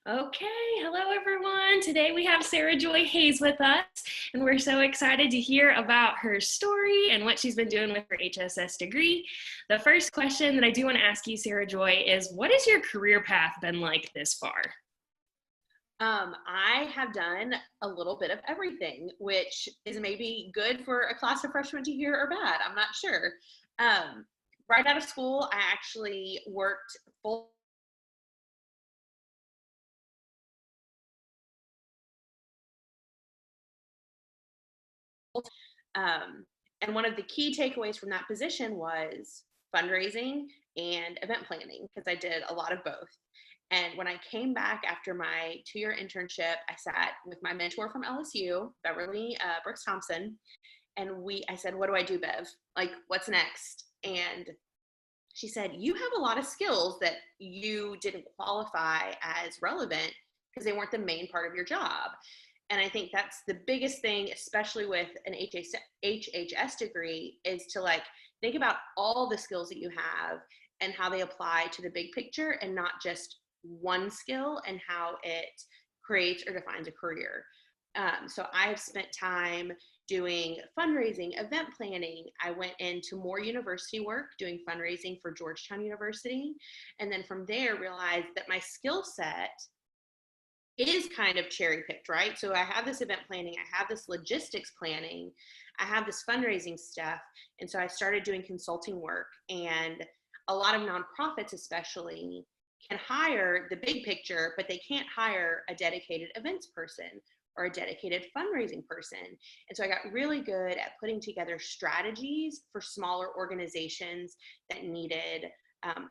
Okay, hello everyone. Today we have Sarah Joy Hayes with us, and we're so excited to hear about her story and what she's been doing with her HSS degree. The first question that I do want to ask you, Sarah Joy, is what has your career path been like this far? I have done a little bit of everything, which is maybe good for a class of freshmen to hear or bad. I'm not sure. Um, right out of school, I actually worked full. Um, and one of the key takeaways from that position was fundraising and event planning, because I did a lot of both. And when I came back after my 2-year internship, I sat with my mentor from LSU, Beverly Brooks Thompson, and I said, "What do I do, Bev? Like, what's next?" And she said, "You have a lot of skills that you didn't qualify as relevant because they weren't the main part of your job." And I think that's the biggest thing, especially with an HHS degree, is to like think about all the skills that you have and how they apply to the big picture, and not just one skill and how it creates or defines a career. So I've spent time doing fundraising, event planning. I went into more university work doing fundraising for Georgetown University. And then from there realized that my skill set is kind of cherry picked, right? So I have this event planning, I have this logistics planning, I have this fundraising stuff. And so I started doing consulting work, and a lot of nonprofits, especially, can hire the big picture, but they can't hire a dedicated events person or a dedicated fundraising person. And so I got really good at putting together strategies for smaller organizations that needed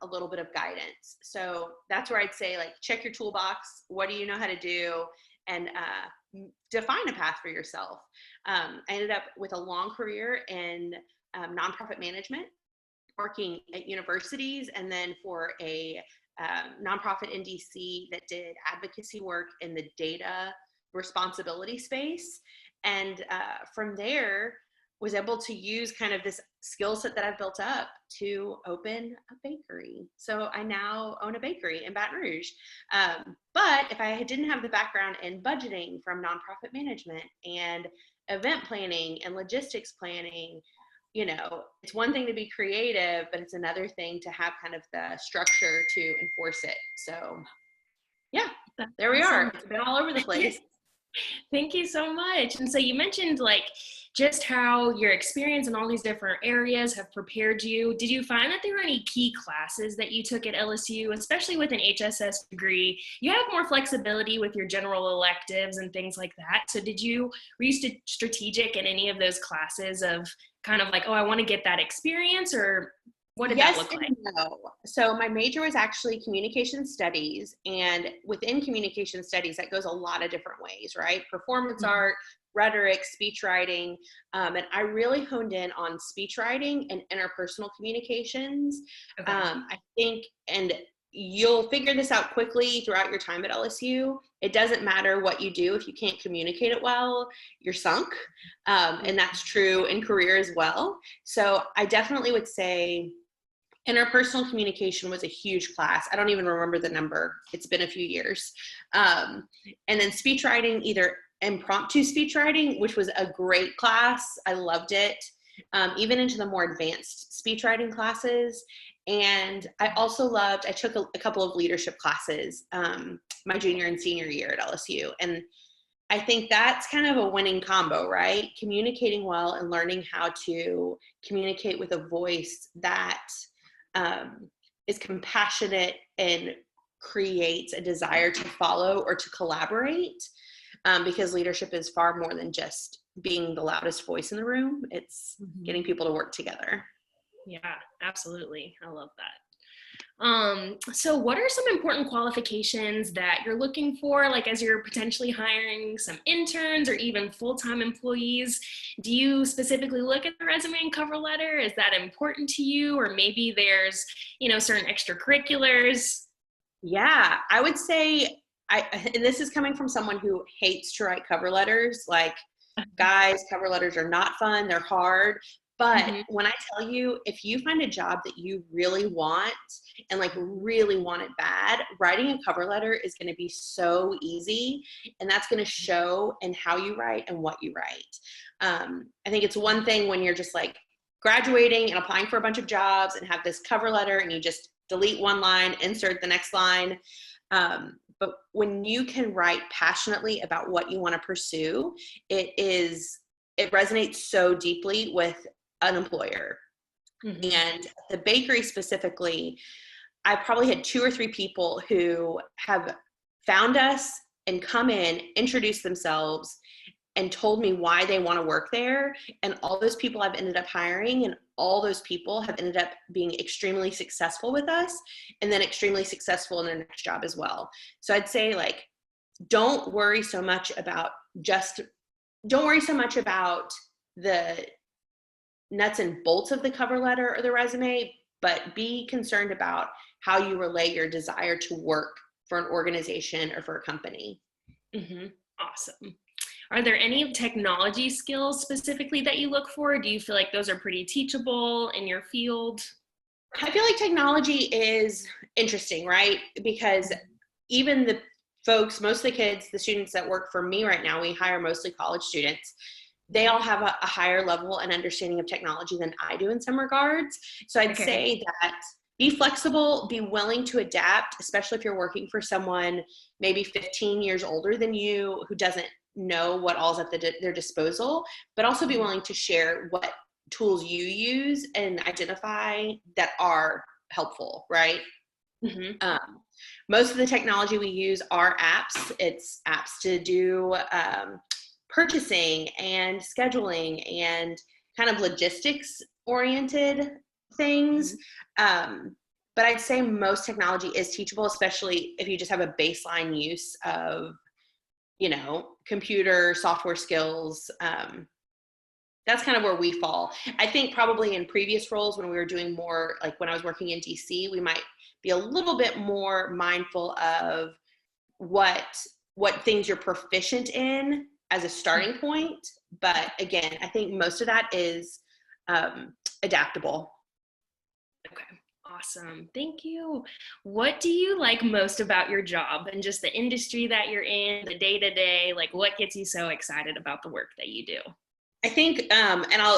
a little bit of guidance. So that's where I'd say, like, check your toolbox. What do you know how to do? And define a path for yourself. I ended up with a long career in nonprofit management, working at universities, and then for a nonprofit in DC that did advocacy work in the data responsibility space. And from there, was able to use kind of this skill set that I've built up to open a bakery. So I now own a bakery in Baton Rouge. But if I didn't have the background in budgeting from nonprofit management and event planning and logistics planning, it's one thing to be creative, but it's another thing to have kind of the structure to enforce it. So yeah, That's there we awesome. are. It's been all over the place. Thank you so much. And so you mentioned like just how your experience in all these different areas have prepared you. Did you find that there were any key classes that you took at LSU, especially with an HSS degree? You have more flexibility with your general electives and things like that. So were you strategic in any of those classes of kind of like, oh, I want to get that experience, or what did that Yes look like? and no. So my major was actually communication studies, and within communication studies, that goes a lot of different ways, right? Performance art, rhetoric, speech writing, and I really honed in on speech writing and interpersonal communications. Okay. I think, and you'll figure this out quickly throughout your time at LSU. It doesn't matter what you do if you can't communicate it well, you're sunk, and that's true in career as well. So I definitely would say interpersonal communication was a huge class. I don't even remember the number. It's been a few years. And then speech writing, either impromptu speech writing, which was a great class. I loved it. Even into the more advanced speech writing classes. And I took a couple of leadership classes my junior and senior year at LSU. And I think that's kind of a winning combo, right? Communicating well and learning how to communicate with a voice that is compassionate and creates a desire to follow or to collaborate, because leadership is far more than just being the loudest voice in the room. It's getting people to work together. Yeah, absolutely. I love that. So what are some important qualifications that you're looking for, like as you're potentially hiring some interns or even full-time employees? Do you specifically look at the resume and cover letter? Is that important to you? Or maybe there's, certain extracurriculars? Yeah, I would say, and this is coming from someone who hates to write cover letters. Like, guys, cover letters are not fun. They're hard. But Mhm. when I tell you, if you find a job that you really want and like really want it bad, writing a cover letter is going to be so easy. And that's going to show in how you write and what you write. I think it's one thing when you're just like graduating and applying for a bunch of jobs and have this cover letter and you just delete one line, insert the next line. But when you can write passionately about what you want to pursue, it resonates so deeply with an employer. Mhm. And the bakery specifically, I probably had 2 or 3 people who have found us and come in, introduced themselves, and told me why they want to work there. And all those people I've ended up hiring, and all those people have ended up being extremely successful with us, and then extremely successful in their next job as well. So I'd say, like, don't worry so much about the nuts and bolts of the cover letter or the resume, but be concerned about how you relay your desire to work for an organization or for a company. Mhm. Awesome. Are there any technology skills specifically that you look for? Do you feel like those are pretty teachable in your field? I feel like technology is interesting, right? Because even the folks, most of the kids, the students that work for me right now, we hire mostly college students. They all have a higher level and understanding of technology than I do in some regards. So I'd Okay. say that be flexible, be willing to adapt, especially if you're working for someone maybe 15 years older than you who doesn't know what all's at their disposal, but also be Mhm. willing to share what tools you use and identify that are helpful, right? Mhm. Um, Most of the technology we use are apps. It's apps to do purchasing and scheduling and kind of logistics oriented things. Mhm. Um, but I'd say most technology is teachable, especially if you just have a baseline use of, computer software skills. That's kind of where we fall. I think probably in previous roles when we were doing more, like when I was working in DC, we might be a little bit more mindful of what things you're proficient in as a starting point. But again, I think most of that is adaptable. Okay. Awesome. Thank you. What do you like most about your job and just the industry that you're in, the day to day? Like, what gets you so excited about the work that you do? I think,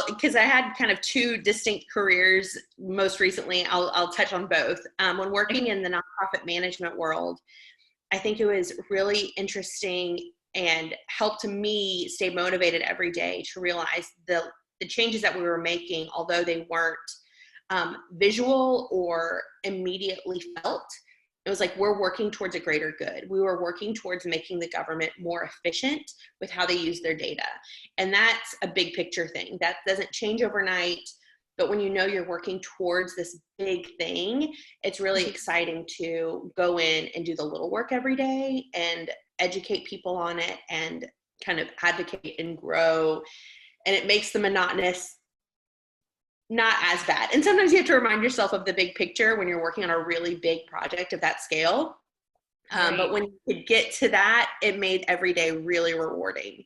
because I had kind of 2 distinct careers most recently, I'll touch on both. When working Okay. in the nonprofit management world, I think it was really interesting and helped me stay motivated every day to realize the changes that we were making, although they weren't visual or immediately felt. It was like we're working towards a greater good. We were working towards making the government more efficient with how they use their data. And that's a big picture thing. That doesn't change overnight. But when you know you're working towards this big thing, it's really exciting to go in and do the little work every day and educate people on it and kind of advocate and grow. And it makes the monotonous not as bad. And sometimes you have to remind yourself of the big picture when you're working on a really big project of that scale. But Right. when you could get to that, it made every day really rewarding.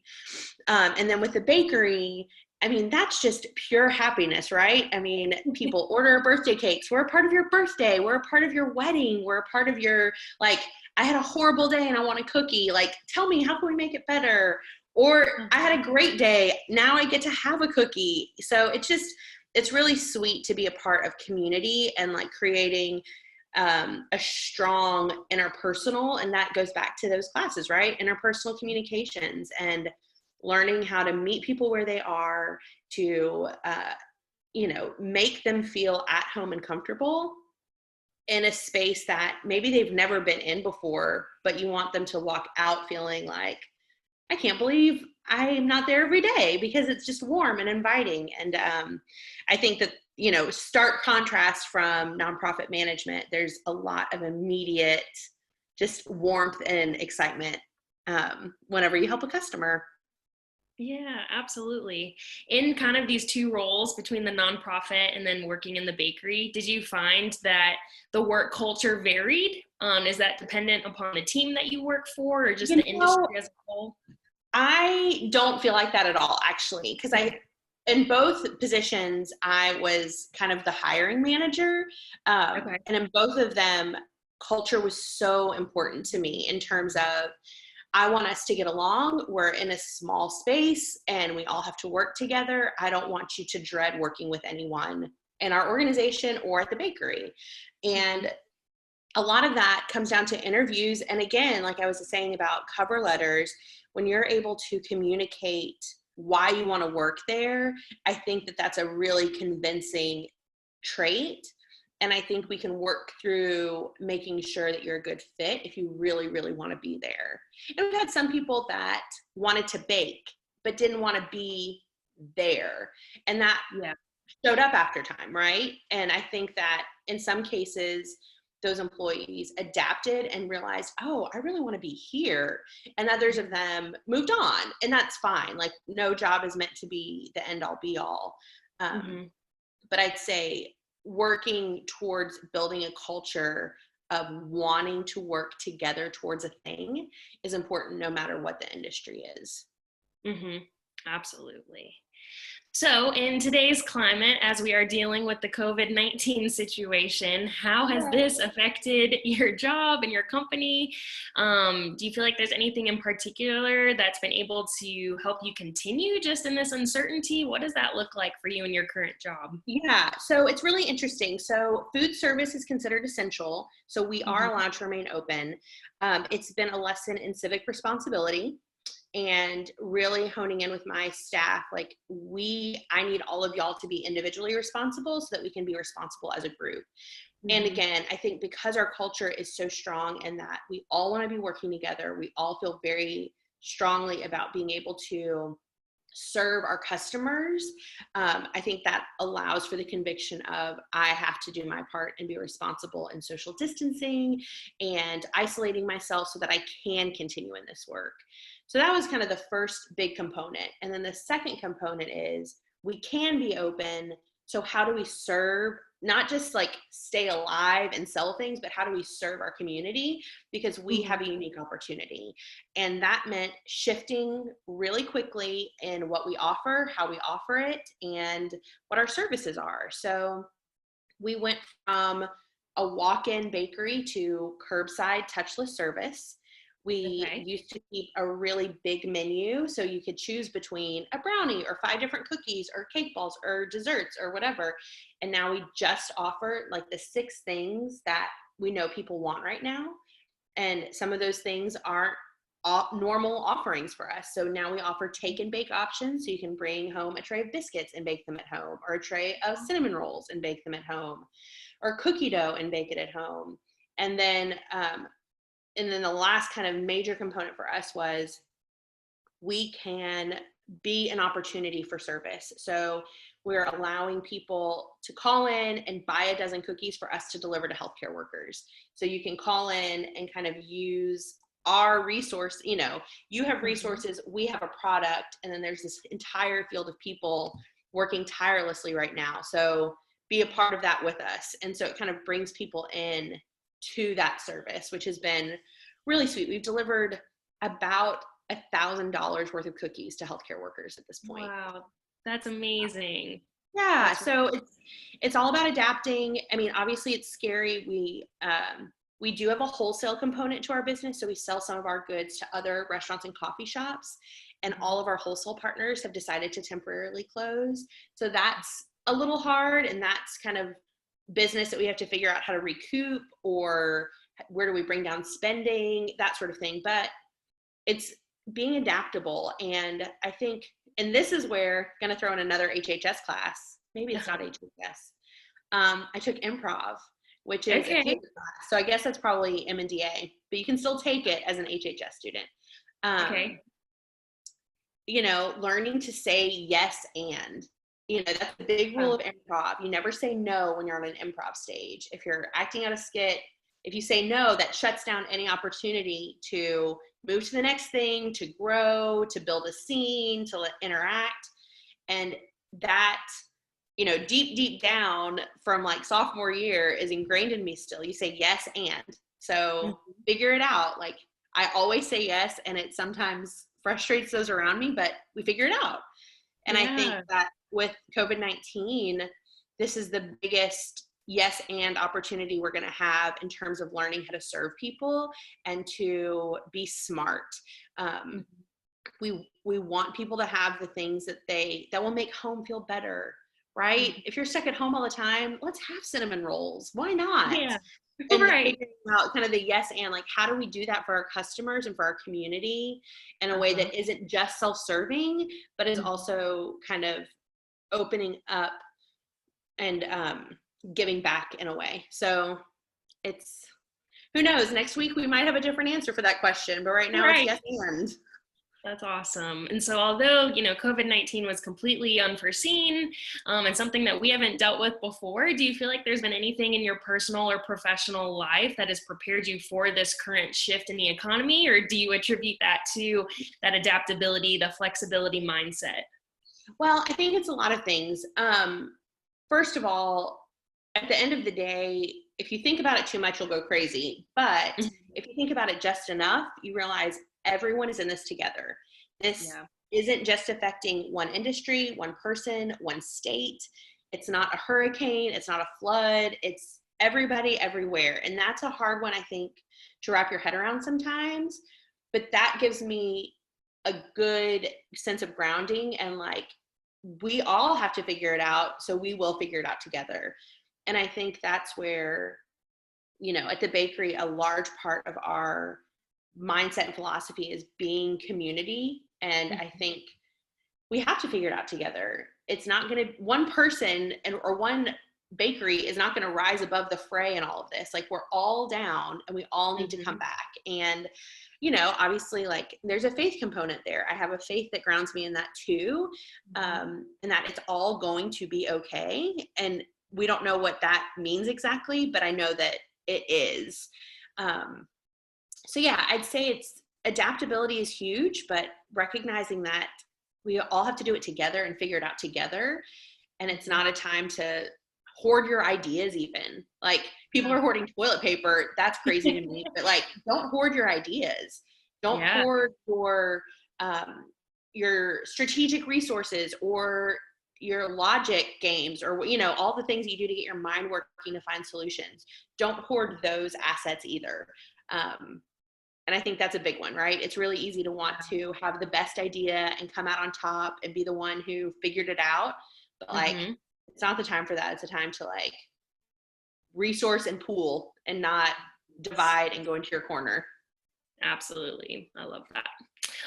And then with the bakery, I mean, that's just pure happiness, right? I mean, people order birthday cakes. We're a part of your birthday. We're a part of your wedding. We're a part of your, like, I had a horrible day and I want a cookie. Like, tell me, how can we make it better? Or I had a great day. Now I get to have a cookie. So it's really sweet to be a part of community and like creating a strong interpersonal, and that goes back to those classes, right? Interpersonal communications and learning how to meet people where they are to make them feel at home and comfortable in a space that maybe they've never been in before, but you want them to walk out feeling like, I can't believe I'm not there every day, because it's just warm and inviting. And I think that, stark contrast from nonprofit management, there's a lot of immediate just warmth and excitement whenever you help a customer. Yeah, absolutely. In kind of these two roles between the nonprofit and then working in the bakery, did you find that the work culture varied? Is that dependent upon the team that you work for or just You the know, industry as a whole? I don't feel like that at all, actually, because Okay. in both positions, I was kind of the hiring manager. Okay. And in both of them, culture was so important to me in terms of I want us to get along. We're in a small space and we all have to work together. I don't want you to dread working with anyone in our organization or at the bakery. And a lot of that comes down to interviews. And again, like I was saying about cover letters, when you're able to communicate why you want to work there, I think that that's a really convincing trait. And I think we can work through making sure that you're a good fit if you really, really want to be there. And we've had some people that wanted to bake, but didn't want to be there. And that Yeah. showed up after time, right? And I think that in some cases, those employees adapted and realized, oh, I really want to be here. And others of them moved on. And that's fine. Like, no job is meant to be the end all be all. Mm-hmm. But I'd say working towards building a culture of wanting to work together towards a thing is important no matter what the industry is. Mm-hmm. Absolutely. So, in today's climate, as we are dealing with the COVID-19 situation, how has this affected your job and your company? Do you feel like there's anything in particular that's been able to help you continue just in this uncertainty? What does that look like for you in your current job? Yeah, so it's really interesting. So food service is considered essential, so we are Mm-hmm. allowed to remain open. It's been a lesson in civic responsibility and really honing in with my staff. Like, I need all of y'all to be individually responsible so that we can be responsible as a group. And Mm-hmm. again, I think because our culture is so strong and that we all want to be working together, we all feel very strongly about being able to serve our customers. I think that allows for the conviction of I have to do my part and be responsible in social distancing and isolating myself so that I can continue in this work. So that was kind of the first big component. And then the second component is we can be open. So how do we serve, not just like stay alive and sell things, but how do we serve our community? Because we Mm-hmm. have a unique opportunity. And that meant shifting really quickly in what we offer, how we offer it, and what our services are. So we went from a walk-in bakery to curbside touchless service. We Okay. used to keep a really big menu so you could choose between a brownie or 5 different cookies or cake balls or desserts or whatever. And now we just offer like the 6 things that we know people want right now. And some of those things aren't normal offerings for us. So now we offer take and bake options. So you can bring home a tray of biscuits and bake them at home, or a tray of cinnamon rolls and bake them at home, or cookie dough and bake it at home. And then the last kind of major component for us was we can be an opportunity for service. So we're allowing people to call in and buy a dozen cookies for us to deliver to healthcare workers. So you can call in and kind of use our resource. You have resources, we have a product, and then there's this entire field of people working tirelessly right now. So be a part of that with us. And so it kind of brings people in to that service, which has been really sweet. We've delivered about $1,000 worth of cookies to healthcare workers at this point. Wow, that's amazing. Yeah, That's so it's all about adapting. I mean, obviously it's scary. We do have a wholesale component to our business, so we sell some of our goods to other restaurants and coffee shops, and all of our wholesale partners have decided to temporarily close. So that's a little hard, and that's kind of business that we have to figure out how to recoup, or where do we bring down spending, that sort of thing. But it's being adaptable. And I think, and this is where I'm going to throw in another HHS class. Maybe it's not HHS. I took improv, which is a okay. theater class. So I guess that's probably MNDA, but you can still take it as an HHS student. Okay. Learning to say yes and. That's the big rule of improv. You never say no when you're on an improv stage. If you're acting out a skit, if you say no, that shuts down any opportunity to move to the next thing, to grow, to build a scene, to interact. And that, deep down from like sophomore year is ingrained in me still. You say yes and. So figure it out. Like, I always say yes, and it sometimes frustrates those around me, but we figure it out. And I think that with COVID-19, this is the biggest yes and opportunity we're going to have in terms of learning how to serve people and to be smart. We want people to have the things that will make home feel better, right? If you're stuck at home all the time, let's have cinnamon rolls. Why not? Yeah. And Right. figuring out kind of the yes and, like, how do we do that for our customers and for our community in a way that isn't just self-serving, but is also kind of opening up and giving back in a way. So it's, who knows, next week we might have a different answer for that question, but right now it's yes and. That's awesome. And so although, COVID-19 was completely unforeseen and something that we haven't dealt with before, do you feel like there's been anything in your personal or professional life that has prepared you for this current shift in the economy? Or do you attribute that to that adaptability, the flexibility mindset? Well, I think it's a lot of things. First of all, at the end of the day, if you think about it too much, you'll go crazy. But if you think about it just enough, you realize everyone is in this together. This isn't just affecting one industry, one person, one state. It's not a hurricane. It's not a flood. It's everybody everywhere. And that's a hard one, I think, to wrap your head around sometimes. But that gives me a good sense of grounding, and like, we all have to figure it out. So we will figure it out together. And I think that's where, at the bakery, a large part of our mindset and philosophy is being community. And I think we have to figure it out together. It's not going to, one person or one bakery is not going to rise above the fray in all of this. Like, we're all down and we all need to come back. And, obviously, like, there's a faith component there. I have a faith that grounds me in that too. And that it's all going to be okay. And we don't know what that means exactly, but I know that it is. So yeah, I'd say it's adaptability is huge, but recognizing that we all have to do it together and figure it out together. And it's not a time to hoard your ideas even. Like, people are hoarding toilet paper. That's crazy to me. But like, don't hoard your ideas. Don't hoard your strategic resources or your logic games, or all the things you do to get your mind working to find solutions. Don't hoard those assets either. And I think that's a big one, right? It's really easy to want to have the best idea and come out on top and be the one who figured it out. But like, it's not the time for that. It's a time to like resource and pool and not divide and go into your corner. Absolutely. I love that.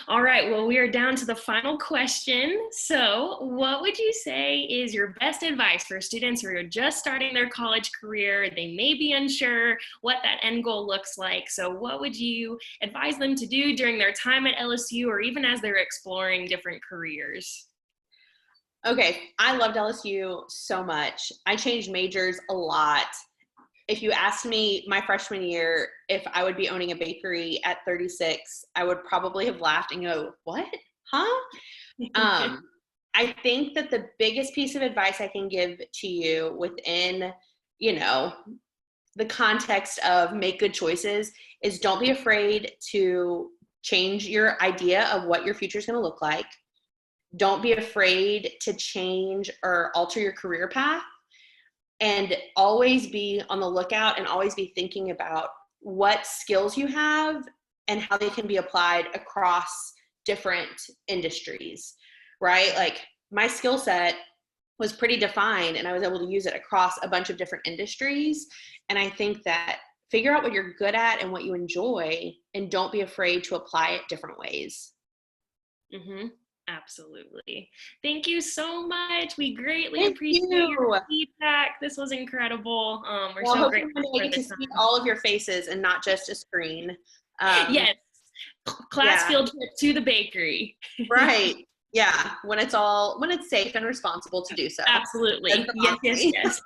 All right. Well, we are down to the final question. So what would you say is your best advice for students who are just starting their college career? They may be unsure what that end goal looks like. So what would you advise them to do during their time at LSU, or even as they're exploring different careers? Okay. I loved LSU so much. I changed majors a lot. If you asked me my freshman year if I would be owning a bakery at 36, I would probably have laughed and go, what? Huh? I think that the biggest piece of advice I can give to you within, the context of make good choices is, don't be afraid to change your idea of what your future is going to look like. Don't be afraid to change or alter your career path. And always be on the lookout and always be thinking about what skills you have and how they can be applied across different industries, right? Like, my skill set was pretty defined and I was able to use it across a bunch of different industries. And I think that figure out what you're good at and what you enjoy, and don't be afraid to apply it different ways. Absolutely. Thank you so much. We greatly appreciate your feedback. This was incredible. We're so grateful I get to see all of your faces and not just a screen. Yes. Class field trip to the bakery. Right. Yeah. When it's safe and responsible to do so. Absolutely. Yes.